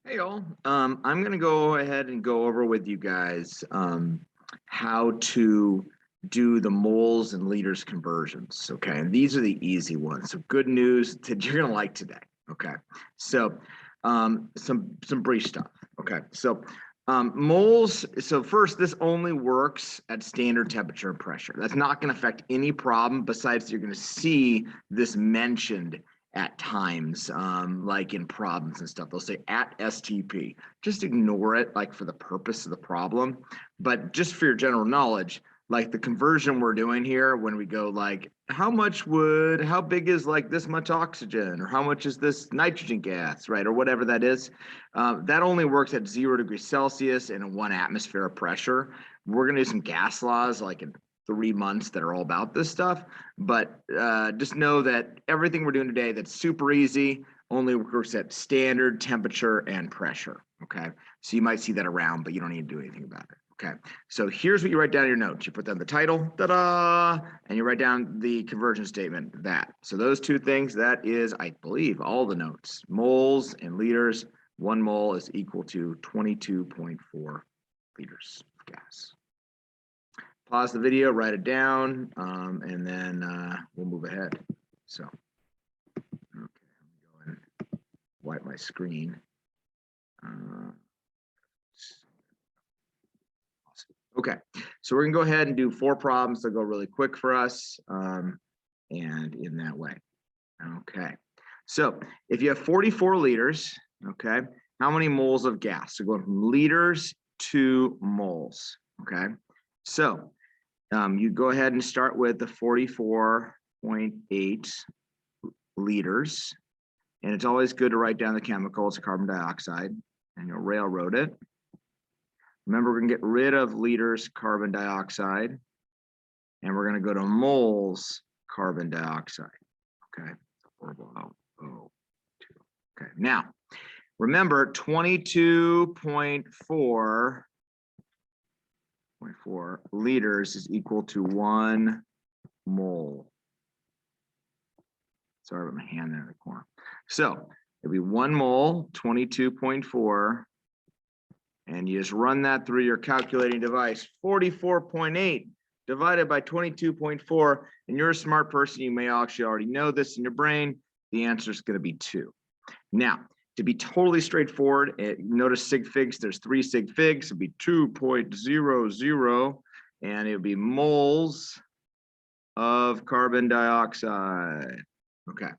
Hey all, I'm going to go ahead and go over with you guys how to do the moles and liters conversions. Okay, and these are the easy ones. So good news that you're going to like today. Okay, so some brief stuff. Okay, so moles. So first, this only works at standard temperature and pressure. That's not going to affect any problem. Besides, you're going to see this mentioned at times, like in problems and stuff. They'll say at STP. Just ignore it, like for the purpose of the problem. But just for your general knowledge, like the conversion we're doing here, when we go like, how big is like this much oxygen, or how much is this nitrogen gas, right? Or whatever that is, that only works at 0 degrees Celsius and 1 atmosphere of pressure. We're gonna do some gas laws like in 3 months that are all about this stuff. But just know that everything we're doing today that's super easy only works at standard temperature and pressure. Okay, so you might see that around, but you don't need to do anything about it. Okay, so here's what you write down in your notes. You put down the title, ta-da, and you write down the conversion statement, that. So those two things, that is, I believe, all the notes. Moles and liters. 1 mole is equal to 22.4 liters of gas. Pause the video, write it down, and then we'll move ahead. So, okay, let me go and wipe my screen. Okay, so we're gonna go ahead and do 4 problems. They'll go really quick for us, and in that way. Okay, so if you have 44 liters, okay, how many moles of gas? So going from liters to moles. Okay, so you go ahead and start with the 44.8 liters. And it's always good to write down the chemical. It's carbon dioxide, and you'll railroad it. Remember, we're going to get rid of liters carbon dioxide, and we're going to go to moles carbon dioxide. Okay, 4.02. Okay, now remember 22.4 liters is equal to 1 mole. Sorry about my hand there in the corner. So it'll be 1 mole, 22.4, and you just run that through your calculating device. 44.8 divided by 22.4, and you're a smart person, you may actually already know this in your brain. The answer is going to be 2. Now, to be totally straightforward, notice sig figs, there's 3 sig figs, it'll be 2.00, and it'll be moles of carbon dioxide. Okay,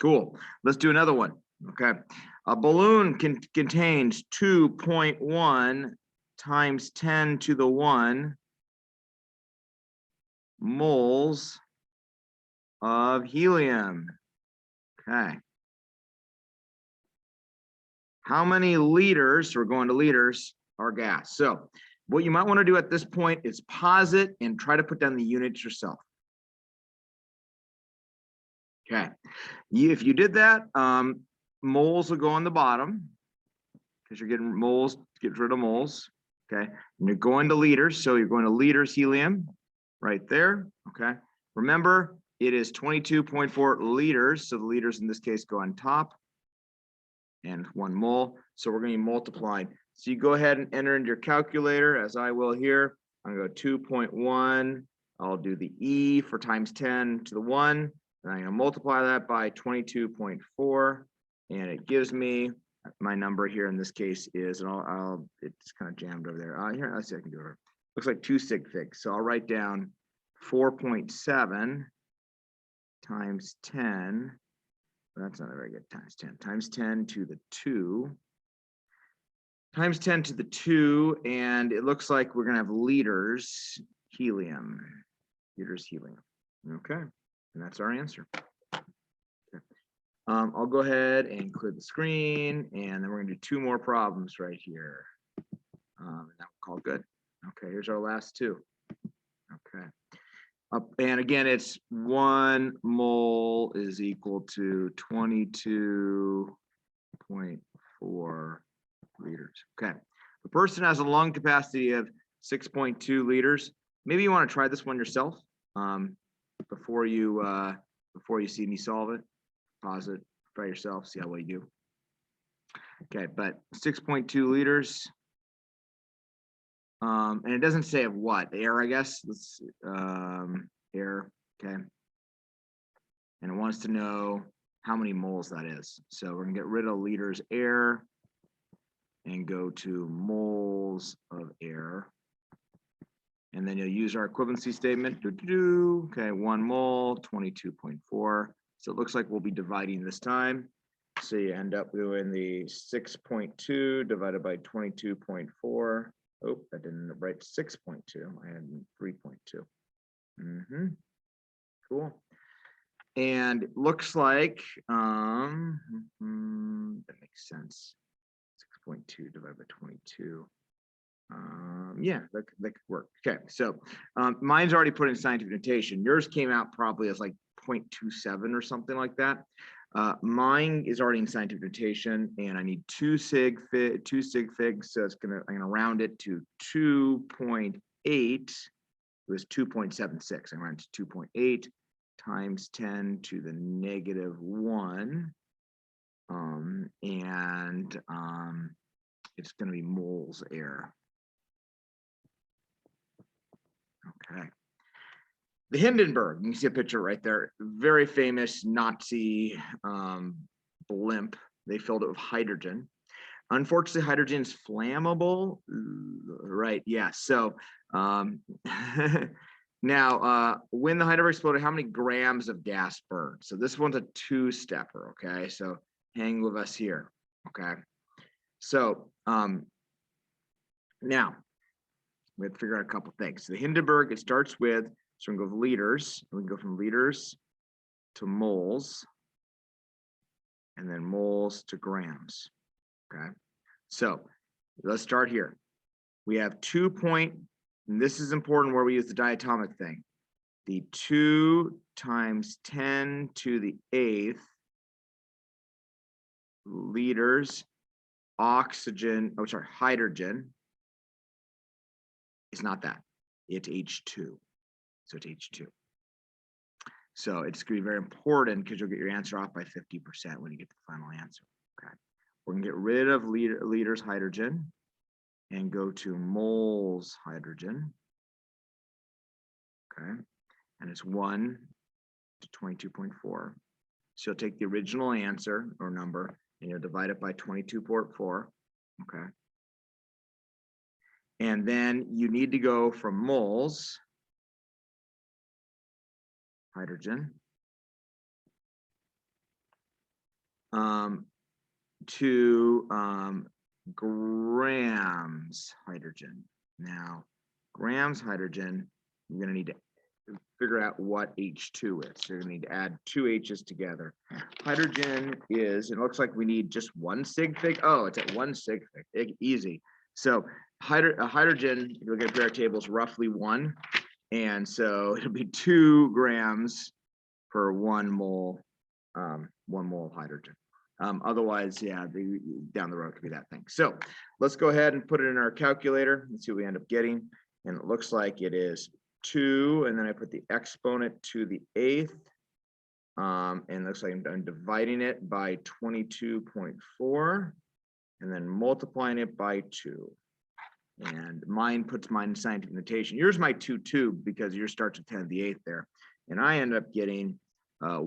cool. Let's do another one. Okay, a balloon contains 2.1 times 10 to the 1 moles of helium. Okay. How many liters, we're going to liters, are gas? So what you might want to do at this point is pause it and try to put down the units yourself. Okay, if you did that, moles will go on the bottom because you're getting moles, get rid of moles. Okay, and you're going to liters, so you're going to liters helium right there. Okay, remember it is 22.4 liters, so the liters in this case go on top, and 1 mole, so we're going to be multiplying. So you go ahead and enter into your calculator, as I will here. I'm going to go 2.1. I'll do the E for times 10 to the 1. And I'm going to multiply that by 22.4, and it gives me my number here. In this case is, and it's kind of jammed over there. Here, let's see if I can do it. Looks like 2 sig figs. So I'll write down 4.7 times 10. That's not a very good times 10. Times 10 to the 2. Times 10 to the 2, and it looks like we're going to have liters helium. Liters helium. Okay. And that's our answer. Okay. I'll go ahead and clear the screen, and then we're gonna do 2 more problems right here. And that will call good. Okay, here's our last 2. Okay. And again, it's 1 mole is equal to 22.4 liters. Okay. The person has a lung capacity of 6.2 liters. Maybe you want to try this one yourself. Before you see me solve it, pause it, try yourself, see how well you do. Okay, but 6.2 liters. And it doesn't say of what, air, I guess. Let's air, okay. And it wants to know how many moles that is. So we're gonna get rid of liters air and go to moles of air. And then you'll use our equivalency statement. Okay, 1 mole, 22.4. So it looks like we'll be dividing this time. So you end up doing the 6.2 divided by 22.4. Oh, that didn't end up right. 6.2. I had 3.2. Cool. And it looks like that makes sense. 6.2 divided by 22. Yeah, that could work. Okay, so mine's already put in scientific notation. Yours came out probably as like 0.27 or something like that. Mine is already in scientific notation, and I need 2 sig figs. So I'm gonna round it to 2.8. It was 2.76. I round to 2.8 times 10 to the -1. It's gonna be moles air. Okay. The Hindenburg, you can see a picture right there. Very famous Nazi blimp. They filled it with hydrogen. Unfortunately, hydrogen is flammable. Right, yeah. So now, when the Hindenburg exploded, how many grams of gas burned? So this one's a 2-stepper, okay? So hang with us here, okay? So now, we have to figure out a couple things. So the Hindenburg, it starts with, so we can go with liters. We can go from liters to moles, and then moles to grams. Okay. So let's start here. We have 2 and this is important where we use the diatomic thing. The 2 times 10 to the 8th liters oxygen, hydrogen. It's not that. It's H2. So it's H2. So it's going to be very important because you'll get your answer off by 50% when you get to the final answer. Okay. We're going to get rid of liters hydrogen and go to moles hydrogen. Okay. And it's 1 to 22.4. So you'll take the original answer or number and you'll divide it by 22.4. Okay. And then you need to go from moles hydrogen to grams hydrogen. Now, grams hydrogen, you're going to need to figure out what H2 is. So you're going to need to add 2 H's together. Hydrogen is, it looks like we need just 1 sig fig. Oh, it's at 1 sig fig. Easy. So hydrogen, if you look at periodic table, is roughly 1. And so it'll be 2 grams per 1 mole, 1 mole of hydrogen. Otherwise, yeah, down the road could be that thing. So let's go ahead and put it in our calculator and see what we end up getting. And it looks like it is 2, and then I put the exponent to the 8th. And it looks like I'm dividing it by 22.4 and then multiplying it by 2. And mine puts mine in scientific notation. Yours might 2 because yours starts with 10 to the 8th there. And I end up getting I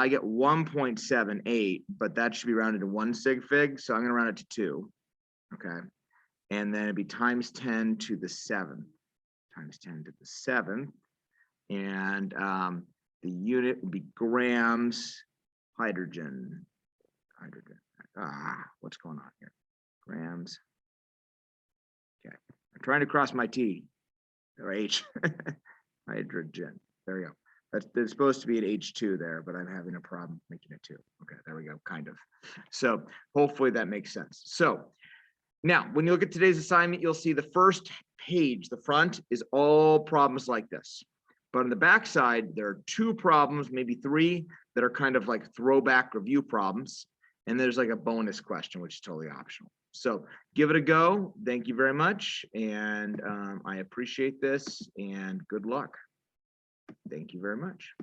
get 1.78, but that should be rounded to 1 sig fig. So I'm going to round it to 2. Okay. And then it'd be times 10 to the 7th. Times 10 to the 7th. And the unit would be grams hydrogen. What's going on here? Grams. Okay. I'm trying to cross my T or H. Hydrogen. There we go. That's supposed to be an H2 there, but I'm having a problem making it 2. Okay, there we go, kind of. So hopefully that makes sense. So now, when you look at today's assignment, you'll see the first page, the front, is all problems like this. But on the back side, there are 2 problems, maybe 3, that are kind of like throwback review problems. And there's like a bonus question, which is totally optional. So give it a go. Thank you very much. And I appreciate this and good luck. Thank you very much.